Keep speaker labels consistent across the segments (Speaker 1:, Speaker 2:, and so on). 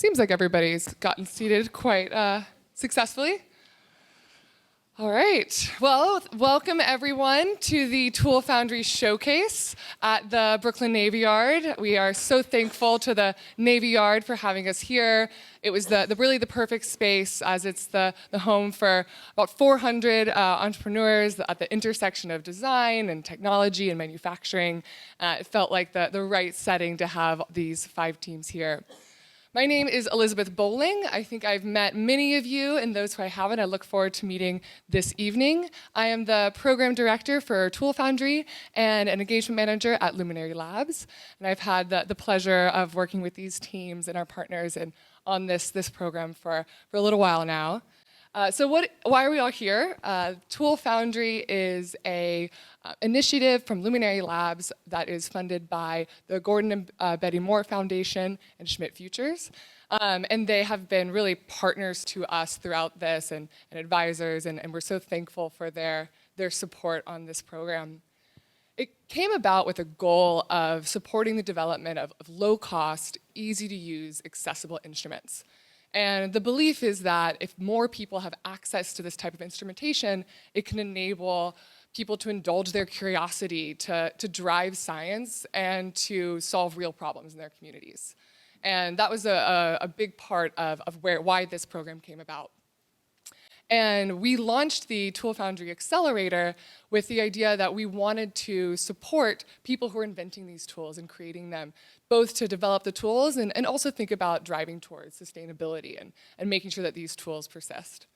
Speaker 1: Seems like everybody's gotten seated quite successfully. All right, well, welcome everyone to the Tool Foundry Showcase at the Brooklyn Navy Yard. We are so thankful to the Navy Yard for having us here. It was really the perfect space, as it's the home for about 400 entrepreneurs at the intersection of design and technology and manufacturing. It felt like the right setting to have these 5 teams here. My name is Elizabeth Bowling. I think I've met many of you, and those who I haven't, I look forward to meeting this evening. I am the program director for Tool Foundry and an engagement manager at Luminary Labs. And I've had the pleasure of working with these teams and our partners on this program for a little while now. Why are we all here? Tool Foundry is a initiative from Luminary Labs that is funded by the Gordon and Betty Moore Foundation and Schmidt Futures. And they have been really partners to us throughout this and advisors, and we're so thankful for their support on this program. It came about with a goal of supporting the development of low-cost, easy-to-use, accessible instruments. And the belief is that if more people have access to this type of instrumentation, it can enable people to indulge their curiosity, to drive science, and to solve real problems in their communities. And that was a big part of why this program came about. And we launched the Tool Foundry Accelerator with the idea that we wanted to support people who are inventing these tools and creating them, both to develop the tools and also think about driving towards sustainability and making sure that these tools persist.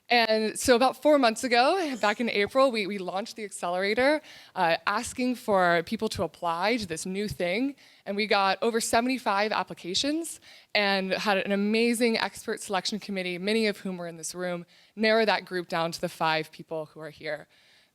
Speaker 1: And so about 4 months ago, back in April, we launched the Accelerator, asking for people to apply to this new thing. And we got over 75 applications and had an amazing expert selection committee, many of whom were in this room, narrow that group down to the 5 people who are here.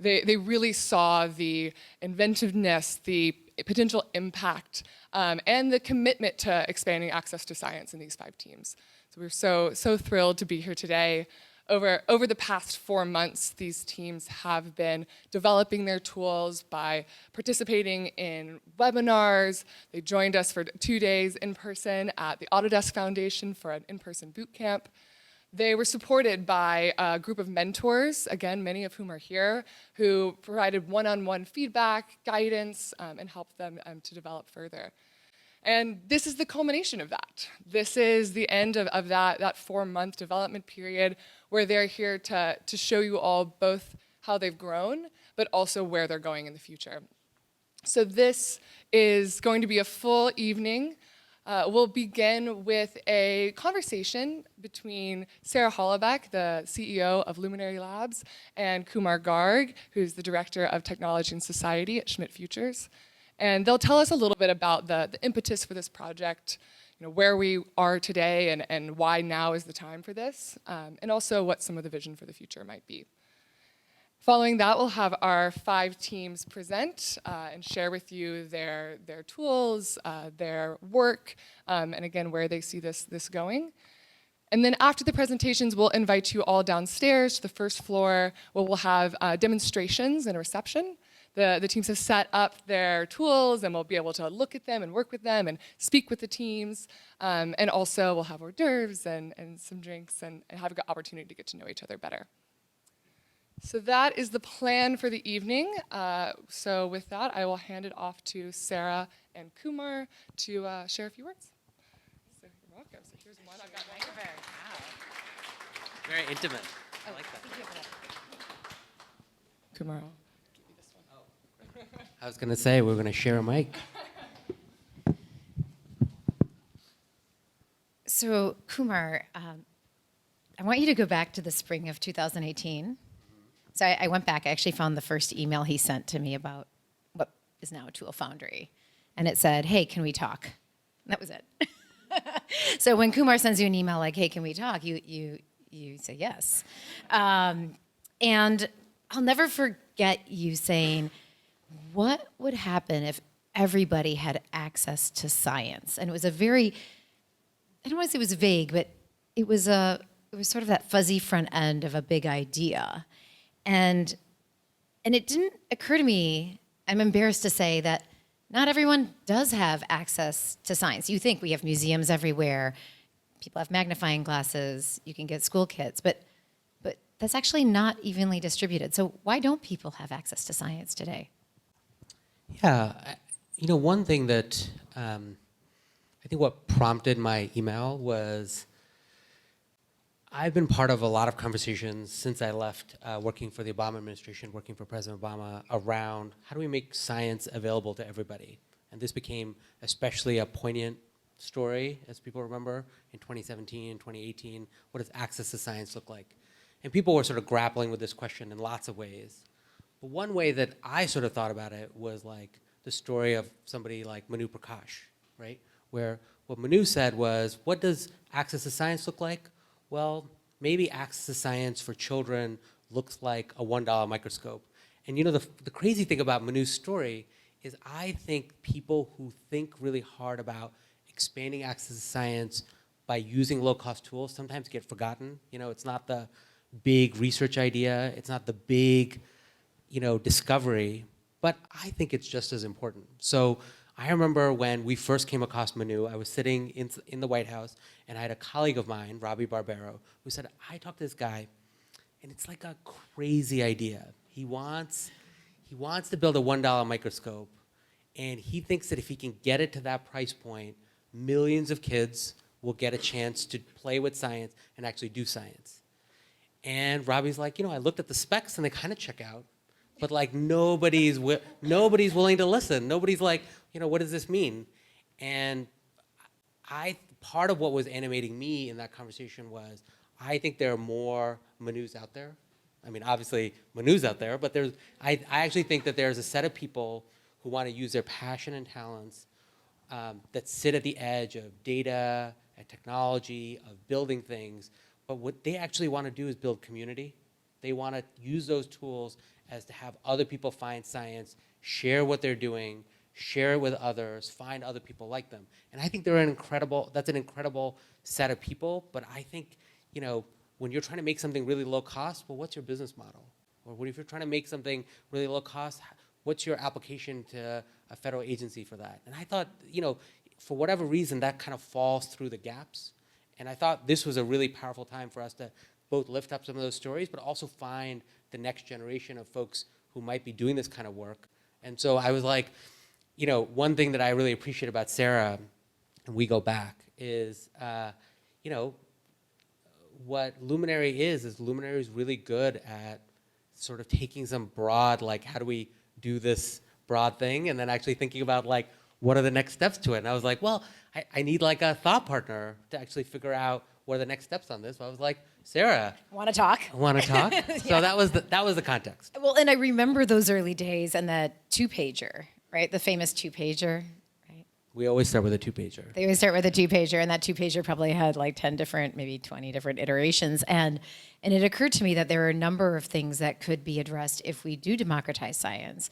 Speaker 1: They really saw the inventiveness, the potential impact, and the commitment to expanding access to science in these 5 teams. So we're so thrilled to be here today. Over the past 4 months, these teams have been developing their tools by participating in webinars. They joined us for 2 days in person at the Autodesk Foundation for an in-person boot camp. They were supported by a group of mentors, again, many of whom are here, who provided one-on-one feedback, guidance, and helped them to develop further. And this is the culmination of that. This is the end of that 4-month development period where they're here to show you all both how they've grown, but also where they're going in the future. So this is going to be a full evening. We'll begin with a conversation between Sarah Hollaback, the CEO of Luminary Labs, and Kumar Garg, who's the Director of Technology and Society at Schmidt Futures. And they'll tell us a little bit about the impetus for this project, where we are today and why now is the time for this, and also what some of the vision for the future might be. Following that, we'll have our 5 teams present and share with you their tools, their work, and again, where they see this going. And then after the presentations, we'll invite you all downstairs to the first floor where we'll have demonstrations and a reception. The teams have set up their tools, and we'll be able to look at them and work with them and speak with the teams. And also, we'll have hors d'oeuvres and some drinks and have an opportunity to get to know each other better. So that is the plan for the evening. So with that, I will hand it off to Sarah and Kumar to share a few words. So you're welcome. So here's one. I've got one.
Speaker 2: Wow. Very intimate. I like that.
Speaker 1: Kumar.
Speaker 2: I was going to say, we're going to share a mic.
Speaker 3: So, Kumar, I want you to go back to the spring of 2018. So I went back. I actually found the first email he sent to me about what is now Tool Foundry. And it said, hey, can we talk? And that was it. So when Kumar sends you an email like, hey, can we talk? You say yes. And I'll never forget you saying, what would happen if everybody had access to science? And it was a very, I don't want to say it was vague, but it was sort of that fuzzy front end of a big idea. And it didn't occur to me, I'm embarrassed to say, that not everyone does have access to science. You think we have museums everywhere, people have magnifying glasses, you can get school kits, but that's actually not evenly distributed. So why don't people have access to science today?
Speaker 2: Yeah, one thing that I think what prompted my email was I've been part of a lot of conversations since I left working for the Obama administration, working for President Obama, around how do we make science available to everybody? And this became especially a poignant story, as people remember, in 2017, 2018. What does access to science look like? And people were sort of grappling with this question in lots of ways. But one way that I sort of thought about it was like the story of somebody like Manu Prakash, right? Where what Manu said was, what does access to science look like? Well, maybe access to science for children looks like a $1 microscope. And the crazy thing about Manu's story is I think people who think really hard about expanding access to science by using low-cost tools sometimes get forgotten. It's not the big research idea. It's not the big, discovery. But I think it's just as important. So I remember when we first came across Manu, I was sitting in the White House, and I had a colleague of mine, Robbie Barbero, who said, I talked to this guy, and it's like a crazy idea. He wants to build a $1 microscope, and he thinks that if he can get it to that price point, millions of kids will get a chance to play with science and actually do science. And Robbie's like, I looked at the specs, and they kind of check out. But like nobody's willing to listen. Nobody's like, what does this mean? And part of what was animating me in that conversation was, I think there are more Manus out there. I mean, obviously Manu's out there, but I actually think that there's a set of people who want to use their passion and talents that sit at the edge of data, and technology, of building things. But what they actually want to do is build community. They want to use those tools as to have other people find science, share what they're doing, share it with others, find other people like them. And I think that's an incredible set of people. But I think, when you're trying to make something really low cost, well, what's your business model? Or if you're trying to make something really low cost, what's your application to a federal agency for that? And I thought, for whatever reason, that kind of falls through the gaps. And I thought this was a really powerful time for us to both lift up some of those stories, but also find the next generation of folks who might be doing this kind of work. And so I was like, one thing that I really appreciate about Sarah, and we go back, is, what Luminary is Luminary is really good at sort of taking some broad, like, how do we do this broad thing, and then actually thinking about, like, what are the next steps to it? And I was like, well, I need like a thought partner to actually figure out what are the next steps on this. So I was like, Sarah.
Speaker 3: Want to talk?
Speaker 2: Want to talk?
Speaker 3: Yeah.
Speaker 2: So that was the context.
Speaker 3: Well, and I remember those early days and that 2-pager, right? The famous 2-pager, right?
Speaker 2: We always start with a 2-pager.
Speaker 3: They always start with a 2-pager, and that 2-pager probably had like 10 different, maybe 20 different iterations. And it occurred to me that there are a number of things that could be addressed if we do democratize science.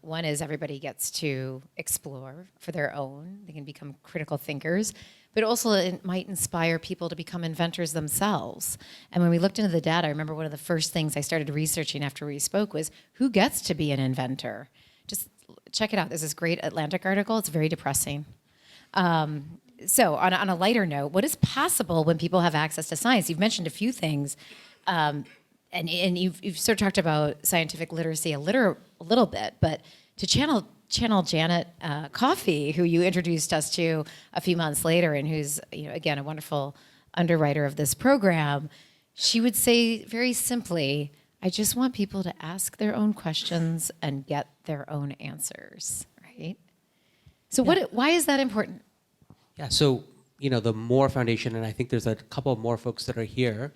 Speaker 3: One is everybody gets to explore for their own. They can become critical thinkers. But also it might inspire people to become inventors themselves. And when we looked into the data, I remember one of the first things I started researching after we spoke was, who gets to be an inventor? Just check it out. There's this great Atlantic article. It's very depressing. So on a lighter note, what is possible when people have access to science? You've mentioned a few things. And you've sort of talked about scientific literacy a little bit, but to channel Janet Coffey, who you introduced us to a few months later, and who's again a wonderful underwriter of this program, she would say very simply, "I just want people to ask their own questions and get their own answers." Right? So why is that important?
Speaker 2: Yeah. So the Moore Foundation, and I think there's a couple of more folks that are here.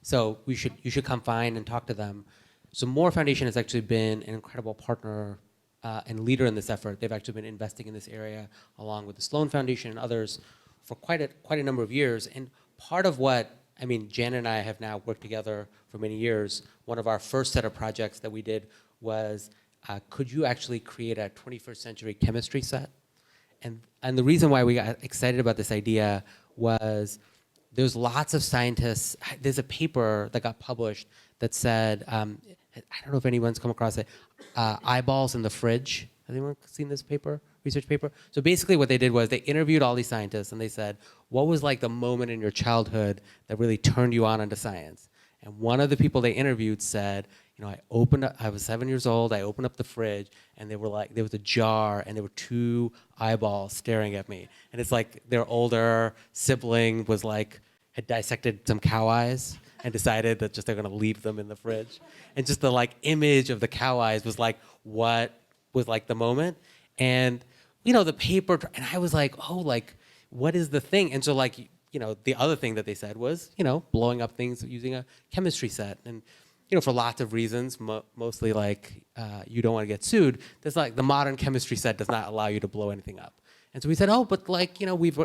Speaker 2: So you should come find and talk to them. So Moore Foundation has actually been an incredible partner and leader in this effort. They've actually been investing in this area along with the Sloan Foundation and others for quite a number of years. And part of Janet and I have now worked together for many years. One of our first set of projects that we did was, could you actually create a 21st century chemistry set? And the reason why we got excited about this idea was there's lots of scientists. There's a paper that got published that said, I don't know if anyone's come across it, eyeballs in the fridge. Has anyone seen this paper? research paper. So basically what they did was they interviewed all these scientists and they said, what was like the moment in your childhood that really turned you on into science? And one of the people they interviewed said, I was 7 years old, I opened up the fridge, and there was a jar, and there were two eyeballs staring at me. And it's like their older sibling had dissected some cow eyes and decided that just they're gonna leave them in the fridge. And just the image of the cow eyes was what was the moment. And, the paper, and I was like, what is the thing? And so the other thing that they said was, blowing up things using a chemistry set. And, for lots of reasons, mostly you don't want to get sued, there's the modern chemistry set does not allow you to blow anything up. And so we said, but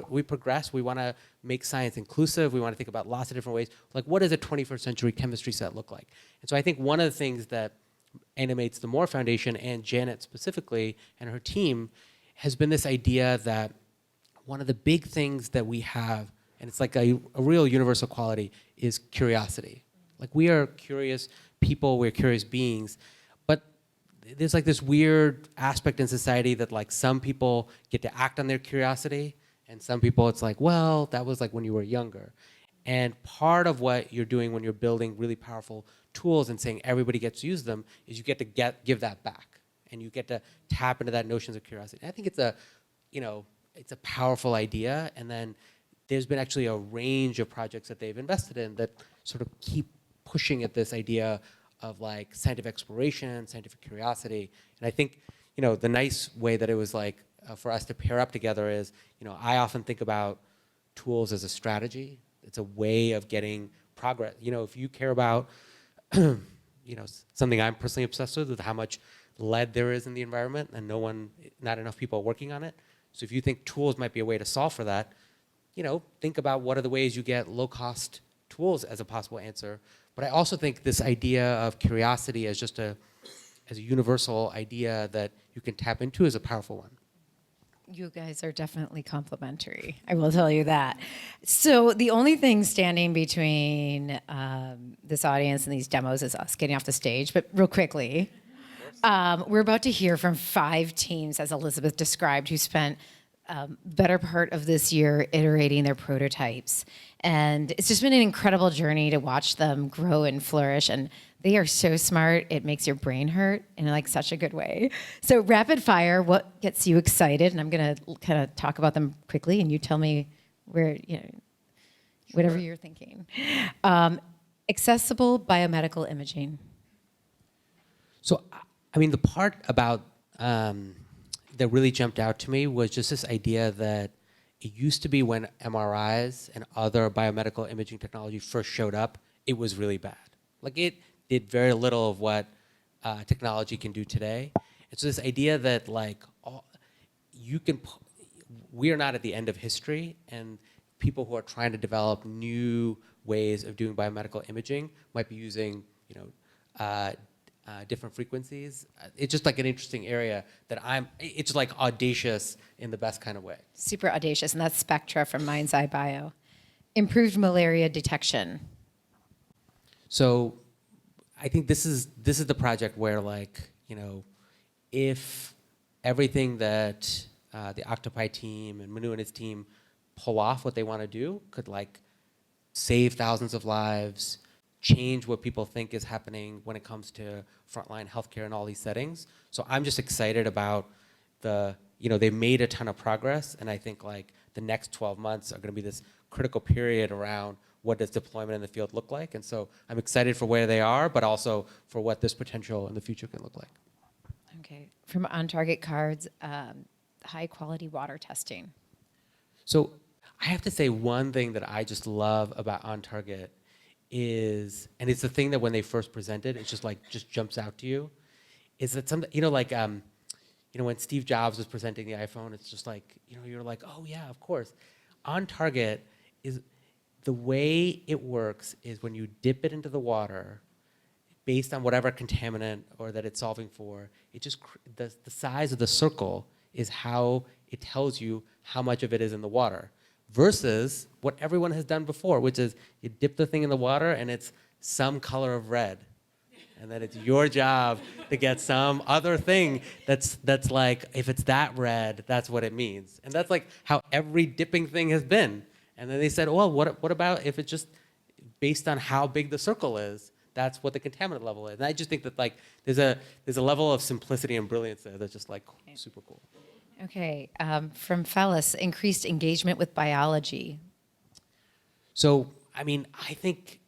Speaker 2: we've progressed. We want to make science inclusive. We want to think about lots of different ways. What does a 21st century chemistry set look like? And so I think one of the things that animates the Moore Foundation and Janet specifically and her team has been this idea that one of the big things that we have, and it's a real universal quality, is curiosity. We are curious people, we're curious beings, but there's this weird aspect in society that some people get to act on their curiosity, and some people it's well, that was when you were younger. And part of what you're doing when you're building really powerful tools and saying everybody gets to use them is you get to give that back, and you get to tap into that notions of curiosity. And I think it's a powerful idea, and then there's been actually a range of projects that they've invested in that sort of keep pushing at this idea of scientific exploration, scientific curiosity. And I think, the nice way that it was for us to pair up together is, I often think about tools as a strategy. It's a way of getting progress. If you care about, something I'm personally obsessed with how much lead there is in the environment and not enough people are working on it. So if you think tools might be a way to solve for that, think about what are the ways you get low-cost tools as a possible answer. But I also think this idea of curiosity as a universal idea that you can tap into is a powerful one.
Speaker 3: You guys are definitely complimentary. I will tell you that. So the only thing standing between this audience and these demos is us getting off the stage. But real quickly, we're about to hear from 5 teams, as Elizabeth described, who spent better part of this year iterating their prototypes. And it's just been an incredible journey to watch them grow and flourish. And they are so smart, it makes your brain hurt in such a good way. So rapid fire, what gets you excited? And I'm gonna kind of talk about them quickly and you tell me where, whatever you're thinking. Accessible biomedical imaging.
Speaker 2: So, the part about that really jumped out to me was just this idea that it used to be when MRIs and other biomedical imaging technology first showed up, it was really bad. It did very little of what technology can do today. And so this idea that we are not at the end of history, and people who are trying to develop new ways of doing biomedical imaging might be using, different frequencies. It's just an interesting area that it's audacious in the best kind of way.
Speaker 3: Super audacious, and that's Spectra from Mind's Eye Bio. Improved malaria detection.
Speaker 2: So I think this is the project where if everything that the Octopi team and Manu and his team pull off what they want to do could save thousands of lives, change what people think is happening when it comes to frontline healthcare in all these settings. So I'm just excited about they've made a ton of progress, and I think the next 12 months are going to be this critical period around what does deployment in the field look like. And so I'm excited for where they are, but also for what this potential in the future can look like.
Speaker 3: Okay, from On Target Cards, high quality water testing.
Speaker 2: So I have to say one thing that I just love about On Target is, and it's the thing that when they first presented, it just jumps out to you, is that something, when Steve Jobs was presenting the iPhone, it's just you're oh yeah, of course. On Target is, the way it works is when you dip it into the water, based on whatever contaminant or that it's solving for, it just, the size of the circle is how it tells you how much of it is in the water. Versus what everyone has done before, which is you dip the thing in the water and it's some color of red. and that it's your job to get some other thing that's like, if it's that red, that's what it means. And that's like how every dipping thing has been. And then they said, well, what about if it's just based on how big the circle is? That's what the contaminant level is. And I just think that like there's a level of simplicity and brilliance there that's just like super cool.
Speaker 3: Okay, from Phallus, increased engagement with biology.
Speaker 2: So, I mean, I think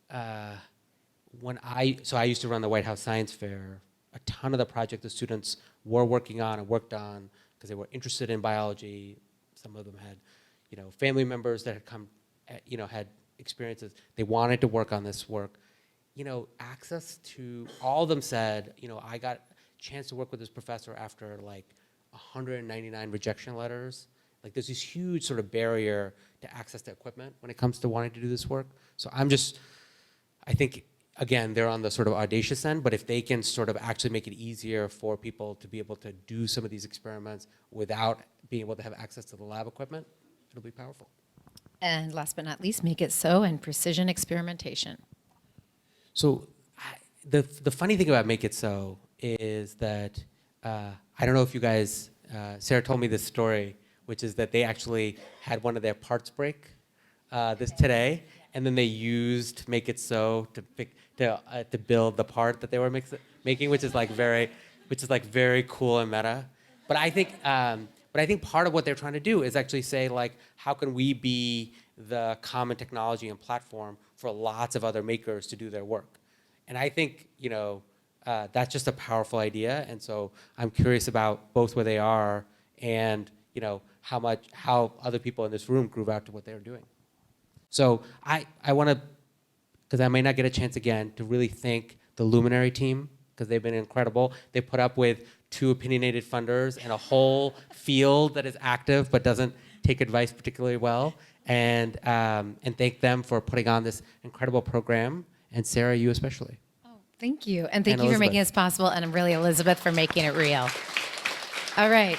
Speaker 2: when I used to run the White House Science Fair, a ton of the project the students were working on and worked on because they were interested in biology. Some of them had, family members that had come, had experiences. They wanted to work on this work. Access to, all of them said, I got a chance to work with this professor after like 199 rejection letters. Like there's this huge sort of barrier to access to equipment when it comes to wanting to do this work. So I think, again, they're on the sort of audacious end, but if they can sort of actually make it easier for people to be able to do some of these experiments without being able to have access to the lab equipment, it'll be powerful.
Speaker 3: And last but not least, make it so and precision experimentation.
Speaker 2: So the funny thing about Make It So is that, I don't know if you guys, Sarah told me this story, which is that they actually had one of their parts break today, and then they used Make It So to build the part that they were making, which is like very cool and meta. But I think part of what they're trying to do is actually say like, how can we be the common technology and platform for lots of other makers to do their work? And I think that's just a powerful idea. And so I'm curious about both where they are and how other people in this room grew out to what they're doing. So I want to, because I may not get a chance again, to really thank the Luminary team, because they've been incredible. They put up with 2 opinionated funders and a whole field that is active but doesn't take advice particularly well. And thank them for putting on this incredible program. And Sarah, you especially.
Speaker 3: Oh, thank you. And thank you for
Speaker 2: Elizabeth.
Speaker 3: making this possible. And I'm really Elizabeth for making it real. All right.